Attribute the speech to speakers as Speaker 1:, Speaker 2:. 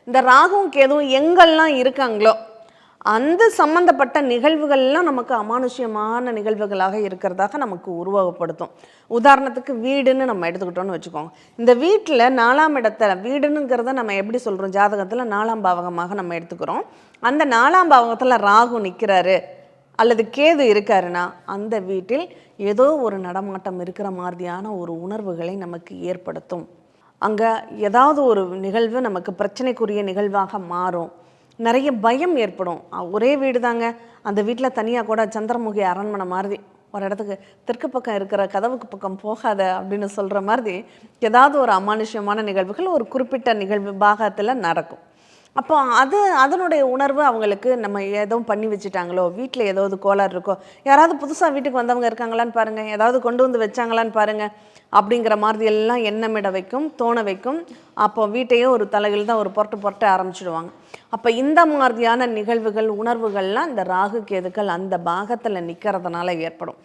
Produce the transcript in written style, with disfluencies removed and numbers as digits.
Speaker 1: இந்த ராகுவும் கேதுவும் எங்கெல்லாம் இருக்காங்களோ அந்த சம்பந்தப்பட்ட நிகழ்வுகள்லாம் நமக்கு அமானுஷ்யமான நிகழ்வுகளாக இருக்கிறதாக நமக்கு உருவகப்படுத்தும். உதாரணத்துக்கு வீடுன்னு நம்ம எடுத்துக்கிட்டோம்னு வச்சுக்கோங்க. இந்த வீட்டில் 4ஆம் இடத்துல வீடுங்கிறத நம்ம எப்படி சொல்கிறோம், ஜாதகத்தில் 4ஆம் பாவகமாக நம்ம எடுத்துக்கிறோம். அந்த 4ஆம் பாவகத்தில் ராகு நிற்கிறாரு அல்லது கேது இருக்காருன்னா அந்த வீட்டில் ஏதோ ஒரு நடமாட்டம் இருக்கிற மாதிரியான ஒரு உணர்வுகளை நமக்கு ஏற்படுத்தும். அங்கே ஏதாவது ஒரு நிகழ்வு நமக்கு பிரச்சனைக்குரிய நிகழ்வாக மாறும். நிறைய பயம் ஏற்படும். ஒரே வீடு தாங்க, அந்த வீட்டில் தனியாக கூட சந்திரமுகி அரண்மனை மாதிரி ஒரு இடத்துக்கு தெற்கு பக்கம் இருக்கிற கதவுக்கு பக்கம் போகாத அப்படின்னு சொல்கிற மாதிரி ஏதாவது ஒரு அமானுஷ்யமான நிகழ்வுகள் ஒரு குறிப்பிட்ட நிகழ்வு பாகத்தில் நடக்கும். அப்போ அதனுடைய உணர்வு அவங்களுக்கு நம்ம எதுவும் பண்ணி வச்சுட்டாங்களோ, வீட்டில் ஏதாவது கோளாறு இருக்கோ, யாராவது புதுசாக வீட்டுக்கு வந்தவங்க இருக்காங்களான்னு பாருங்கள், ஏதாவது கொண்டு வந்து வச்சாங்களான்னு பாருங்கள் அப்படிங்கிற மாதிரி எல்லாம் எண்ணமிட வைக்கும், தோண வைக்கும். அப்போ வீட்டையே ஒரு தலையில் தான் ஒரு புரட்ட ஆரம்பிச்சிடுவாங்க. அப்போ இந்த மாதிரியான நிகழ்வுகள் உணர்வுகள்லாம் இந்த ராகு கேதுக்கள் அந்த பாகத்தில் நிற்கிறதுனால ஏற்படும்.